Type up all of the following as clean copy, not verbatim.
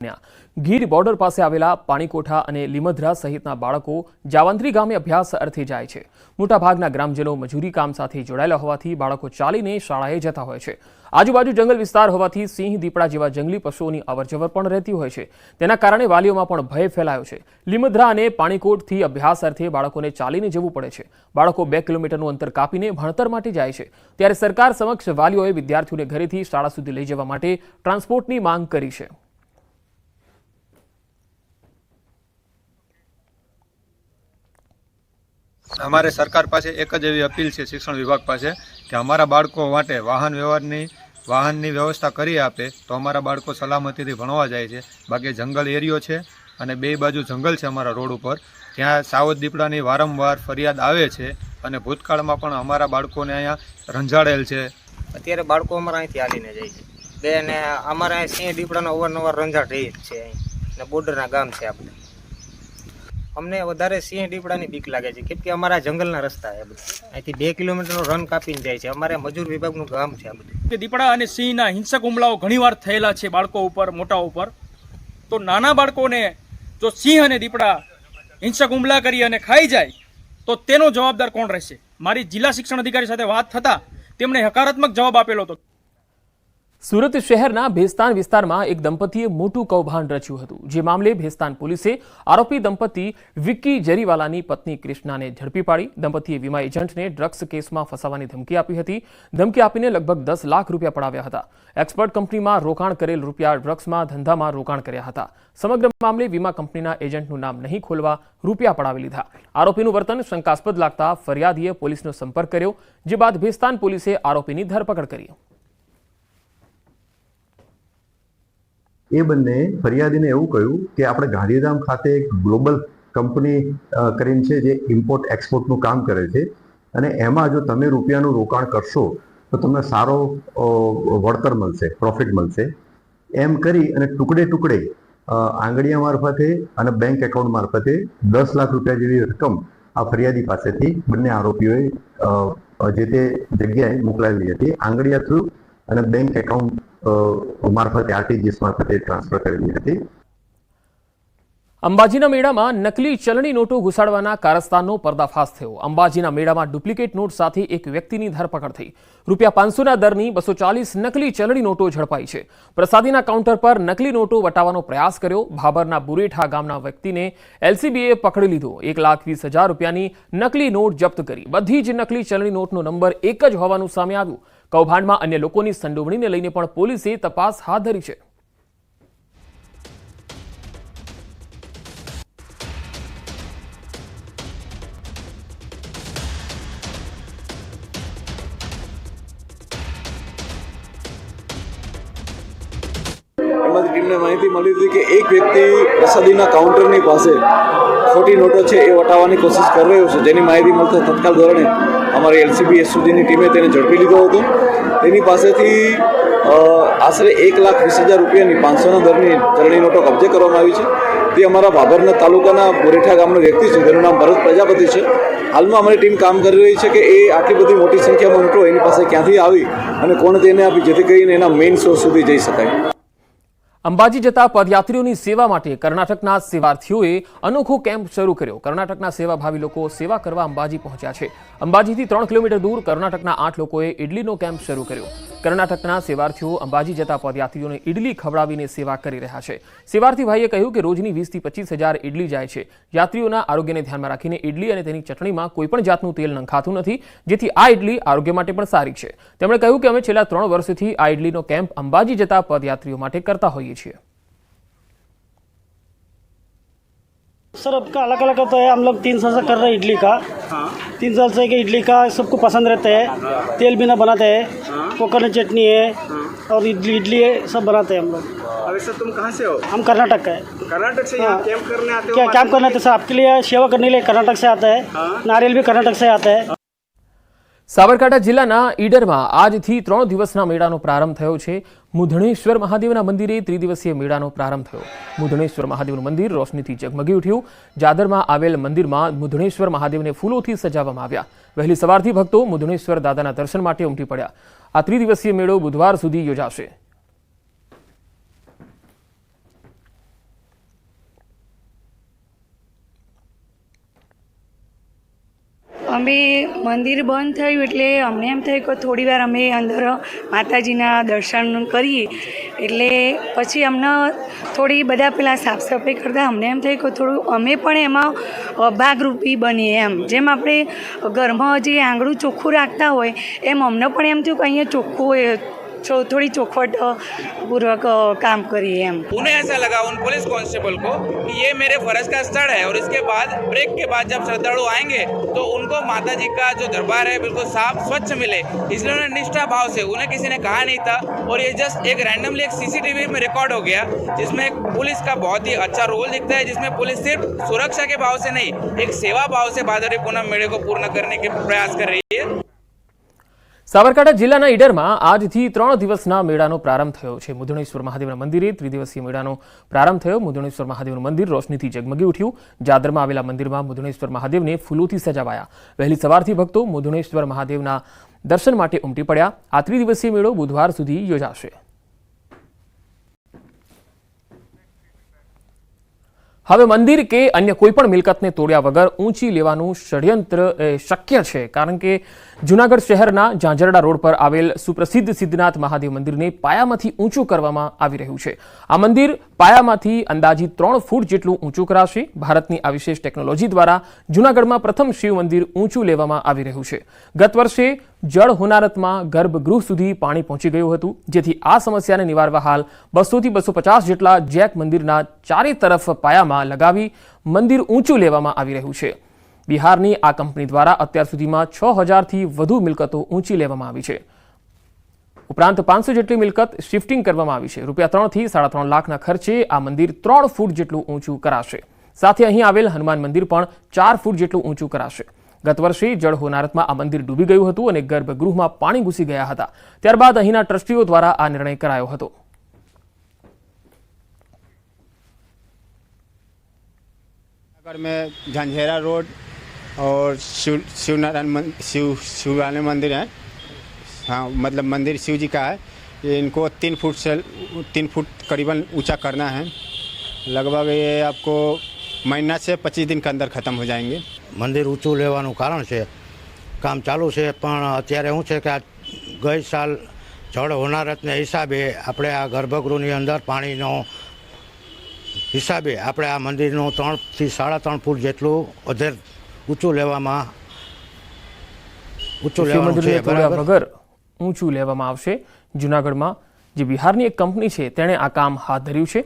Gir border પાસે આવેલા પાણીકોઠા અને લીમધરા સહિતના બાળકો જાવંત્રી ગામે અભ્યાસ અર્થે જાય છે। મોટાભાગના ગ્રામજનો મજૂરી કામ સાથે જોડાયેલા હોવાથી બાળકો ચાલીને શાળાએ જતા હોય છે। આજુબાજુ જંગલ વિસ્તાર હોવાથી સિંહ, દીપડા જેવા જંગલી પશુઓની અવરજવર પણ રહેતી હોય છે। તેના કારણે વાલીઓમાં પણ ભય ફેલાયો છે। લીમધરા અને પાણીકોટથી અભ્યાસ અર્થે બાળકોને ચાલીને જવું પડે છે। બાળકો 2 કિલોમીટરનું અંતર કાપીને ભણતર માટે જાય છે। ત્યારે સરકાર સમક્ષ વાલીઓએ વિદ્યાર્થીઓને ઘરેથી શાળા સુધી લઈ જવા માટે ટ્રાન્સપોર્ટની માંગ કરી છે। અમારે सरकार पास एक ज एवी अपील है शिक्षण विभाग पास कि अमरा बाळको माटे वाहननी व्यवस्था करी आपे तो अमरा बाळको सलामती भणवा जाय छे। बाकी जंगल एरियो है अने बे बाजू जंगल है अमरा रोड पर, त्यां सावज दीपड़ानी वारंवार फरियाद आवे छे अने भूतकाळमां पण अमरा बाळकोने अहींया रंजाड़ेल छे। अत्यारे बाळको अमरा अहींथी हालीने जाय छे बेने अमरा अहीं सिंह दीपड़ानो अवारनवार रंजाड़ रही ज छे अहीं ने बोर्डरना गाम छे आपणे। अमने वधारे सिंह दीपड़ानी बीक लागे छे केम के अमारा जंगलना रस्ता है बधा अहींथी 2 किलोमीटरनो रन कापीने जाय छे। अमारे मजूर विभागनुं गाम छे आ बधुं। दीपड़ा अने सिंहना हिंसक हुमलाओ घणीवार थयेला छे बाळको उपर, मोटा उपर। तो नाना बाळकोने जो सिंह अने दीपड़ा हिंसक हुमला करी अने खाई जाय तो तेनो जवाबदार कोण रहेशे? मारी जिल्ला शिक्षण अधिकारी साथे वात थता तेमणे हकारात्मक जवाब आपेलो हतो। सूरत शहरना भेस्तान विस्तारमां एक दंपतीए मोटुं कौभांड रच्युं हतुं। जे मामले भेस्तान पोलीसे आरोपी दंपती विक्की जरीवालानी पत्नी कृष्णाने झड़पी पाड़ी। दंपतीए वीमा एजंटने ड्रग्स केसमां फसावानी धमकी आपी हती। धमकी आपीने लगभग 10 लाख रूपिया पड़ाव्या हता। एक्सपर्ट कंपनीमां रोकाण करेल रूपिया ड्रग्समां धंधामां रोकाण कर्या हता। समग्र मामले वीमा कंपनीना एजंटनुं नाम नहीं खोलवा रूपिया पड़ावी लीधा। आरोपीनुं वर्तन शंकास्पद लागता फरियादीए पोलीसनो संपर्क कर्यो, जे बाद भेस्तान पोलीसे आरोपीनी धरपकड़ करी। ए बने फरियादी ने एवं कहूं कि आपणे गांधीधाम खाते एक ग्लोबल कंपनी करीने छे जे इम्पोर्ट एक्सपोर्टनुं काम करे छे अने एमां जो तमे रूपियानुं रोकाण करशो तो तमने सारो वळतर मळशे, प्रॉफिट मळशे। एम करी अने टुकड़े टुकड़े आंगळिया मार्फते अने बैंक एकाउंट मार्फते 10 लाख रूपिया जेवी रकम आ फरियादी पासेथी बंने आरोपीओए जे ते जग्याए मोकलावेली हती। आंगळिया थ्रू अने बैंक एकाउंट मार्फते आरटीजीएस मार्फते ट्रांसफर करेली हती। अंबाजीना मेळामां नकली चलणी नोटो घुसाडवाना कारस्थाननो पर्दाफाश थयो। अंबाजीना मेळामां डुप्लिकेट नोट साथे एक व्यक्तिनी धरपकड़ थई। रूपिया 500 ना दरनी 240 नकली चलणी नोटो झड़पाई छे। प्रसादीना काउंटर पर नकली नोटो वटावવાનો प्रयास कर्यो। भाबરના बुरेठा गामना व्यक्तिने एलसीबीए पकड़ी लीधो। 1,20,000 रूपियानी नकली नोट जप्त करी। बधी ज नकली चलणी नोटनो नंबर एक ज होवानुं सामे आव्युं। कौभांडमां अन्य लोकोनी संडोवणीने लईने पण पोलीसे तपास हाथ धरी छे। टीमने माहिती मળી હતી કે એક વ્યક્તિ પ્રસાદીના કાઉન્ટરની પાસે ખોટી નોટો છે એ વટાવવાની કોશિશ કરી રહ્યો છે, જેની માહિતી મળતા તત્કાલ ધોરણે અમારી એલસીબી એસઓજીની ટીમે તેને ઝડપી લીધો હતો। તેની પાસેથી આશરે 1,20,000 રૂપિયાની 500 ના દરની ચલણી નોટો કબજે કરવામાં આવી છે। તે અમારા ભાભરના તાલુકાના બોરેઠા ગામનો વ્યક્તિ છે, તેનું નામ ભરત પ્રજાપતિ છે। હાલમાં અમારી ટીમ કામ કરી રહી છે કે એ આટલી બધી મોટી સંખ્યામાં નોટો એની પાસે ક્યાંથી આવી અને કોણે તેને આપી, જેથી કરીને એના મેઇન સોર્સ સુધી જઈ શકાય। अंबाजी जता पदयात्रीओनी सेवा माटे कर्नाटकना सेवार्थीओए अनोखो केम्प शरू कर्यो। कर्नाटकना सेवाभावी लोको सेवा करवा अंबाजी पहोंच्या छे। अंबाजीथी 3 किलोमीटर दूर कर्नाटकना 8 लोकोए इडलीनो केम्प शरू कर्यो। कर्नाटकना सेवार्थीओ अंबाजी जता पदयात्रीओने इडली खवडावीने सेवा करी रह्या छे। सेवार्थी भाईए कह्युं के रोजनी 20 થી 25,000 इडली जाय छे। यात्रीओना आरोग्यने ध्यानमां राखीने इडली अने तेनी चटणीमां कोईपण जातनुं तेल नंखातुं नथी, जेथी आ इडली आरोग्य माटे पण सारी छे। તેમણે કહ્યું કે અમે છેલ્લા 3 વર્ષથી આ ઇડલીનો કેમ્પ અંબાજી જતા પદયાત્રીઓ માટે કરતા હોઈએ છીએ। सर आपका अलग अलग होता है। हम लोग 3 साल से कर रहे हैं इडली का। 3 साल से कि इडली का सबको पसंद रहता है। तेल बिना बनाते हैं, कोकोनट चटनी है और इडली है, सब बनाते हैं हम लोग। अभी सर तुम कहाँ से हो? हम कर्नाटक का है। कर्नाटक से यहाँ कैंप करने आते हो? क्या कैंप करने आते हैं सर? आपके लिए सेवा करने के लिए कर्नाटक से आता है। नारियल भी कर्नाटक से आता है। साबरकांठा जिल्लाना ईडरमा આજથી 3 દિવસના મેળાનો પ્રારંભ થયો છે। મુધણેશ્વર મહાદેવના મંદિરે ત્રિદિવસીય મેળાનો પ્રારંભ થયો। મુધણેશ્વર મહાદેવનું મંદિર રોશનીથી ઝગમગી ઉઠ્યું। જાદરમાં આવેલ મંદિરમાં મુધણેશ્વર મહાદેવને ફૂલોથી સજાવવામાં આવ્યા। વહેલી સવારથી ભક્તો મુધણેશ્વર દાદાના દર્શન માટે ઉમટી પડ્યા। આ ત્રિદિવસીય મેળો બુધવાર સુધી યોજાશે। અમે મંદિર બંધ થયું એટલે અમને એમ થયું કે થોડી વાર અમે અંદર માતાજીના દર્શન કરીએ, એટલે પછી અમને થોડી બધા પેલા સાફ સફાઈ કરતાં અમને એમ થયું કે થોડું અમે પણ એમાં ભાગરૂપી બનીએ એમ. જેમ આપણે ઘરમાં જે આંગણું ચોખ્ખું રાખતા હોય એમ અમને પણ એમ થયું કે અહીંયા ચોખ્ખું थोड़ी चौखट पूर्वक काम करिए हम. उन्हें ऐसा लगा उन पुलिस कांस्टेबल को कि ये मेरे फर्ज का स्थल है और इसके बाद ब्रेक के बाद जब श्रद्धालु आएंगे तो उनको माता जी का जो दरबार है बिल्कुल साफ स्वच्छ मिले, इसलिए उन्होंने निष्ठा भाव से, उन्हें किसी ने कहा नहीं था और ये जस्ट एक रैंडमली एक सीसीटीवी में रिकॉर्ड हो गया जिसमें एक पुलिस का बहुत ही अच्छा रोल दिखता है, जिसमें पुलिस सिर्फ सुरक्षा के भाव से नहीं एक सेवा भाव से भादरवी पूनम मेले को पूर्ण करने के प्रयास कर रही है. સાબરકાંઠા જિલ્લાના ઈડરમાં આજથી 3 દિવસના મેળાનો પ્રારંભ થયો છે. મુદ્રણેશ્વર મહાદેવના મંદિરે ત્રિદિવસીય મેળાનો પ્રારંભ થયો. મુદ્રણેશ્વર મહાદેવનું મંદિર રોશનીથી ઝગમગી ઉઠ્યું. જાદરમાં આવેલા મંદિરમાં મુદ્રણેશ્વર મહાદેવને ફૂલોથી સજાવાયા. વહેલી સવારથી ભક્તો મુદ્રણેશ્વર મહાદેવના દર્શન માટે ઉમટી પડ્યા. આ ત્રિદિવસીય મેળો બુધવાર સુધી યોજાશે. હવે મંદિર કે અન્ય કોઈપણ મિલકતને તોડ્યા વગર ઊંચી લેવાનું ષડયંત્ર શક્ય છે, કારણ કે જૂનાગઢ શહેરના ઝાંઝરડા રોડ પર આવેલ સુપ્રસિદ્ધ સિદ્ધનાથ મહાદેવ મંદિરને પાયામાંથી ઊંચું કરવામાં આવી રહ્યું છે. આ મંદિર પાયામાંથી અંદાજિત 3 ફૂટ જેટલું ઊંચું કરાશે. ભારતની આ વિશેષ ટેકનોલોજી દ્વારા જૂનાગઢમાં પ્રથમ શિવ મંદિર ઊંચું લેવામાં આવી રહ્યું છે. ગત વર્ષે જળ હોનારતમાં ગર્ભગૃહ સુધી પાણી પહોંચી ગયું હતું, જેથી આ સમસ્યાને નિવારવા હાલ 200 થી 250 જેટલા જેક મંદિરના ચારે તરફ પાયામાં લગાવી મંદિર ઊંચું લેવામાં આવી રહ્યું છે. બિહારની આ કંપની દ્વારા અત્યાર સુધીમાં 6000 થી વધુ મિલકતો ઊંચી લેવામાં આવી છે. ઉપરાંત 500 જેટલી મિલકત શિફ્ટિંગ કરવામાં આવી છે. ₹3 થી 3.5 લાખના ખર્ચે આ મંદિર 3 ફૂટ જેટલું ઊંચું કરાશે. સાથે અહીં આવેલ હનુમાન મંદિર પણ 4 ફૂટ જેટલું ઊંચું કરાશે. ગત વર્ષે જળ હોનારતમાં આ મંદિર ડૂબી ગયું હતું અને ગર્ભગૃહમાં પાણી ઘૂસી ગયા હતા. ત્યારબાદ અહીંના ટ્રસ્ટીઓ દ્વારા આ નિર્ણય કરાયો હતો. में झंझेरा रोड और शिवनारायण मंदिर है. हाँ, मतलब मंदिर शिव जी का है. ये इनको 3 फुट करीबन ऊंचा करना है. लगभग ये आपको महीना से 25 दिन के अंदर ख़त्म हो जाएंगे. મંદિર ઊંચું લેવાનું કારણ છે, કામ ચાલુ છે, પણ અત્યારે શું છે કે આ ગઈ સાલ જળ હોનારતને હિસાબે આપણે આ ગર્ભગૃહની અંદર પાણીનો હિસાબે આપણે આ મંદિરનું 3 થી 3.5 ફૂટ જેટલું અધેર ઊંચું લેવાનું છે. વગર ઊંચું લેવામાં આવશે. જૂનાગઢમાં જે બિહારની એક કંપની છે તેણે આ કામ હાથ ધર્યું છે.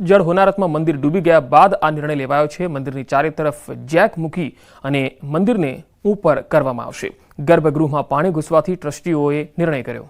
જળ હોનારતમાં મંદિર ડૂબી ગયા બાદ આ નિર્ણય લેવાયો છે. મંદિરની ચારે તરફ જેક મૂકી અને મંદિરને ઉપર કરવામાં આવશે. ગર્ભગૃહમાં પાણી ઘૂસવાથી ટ્રસ્ટીઓએ નિર્ણય કર્યો.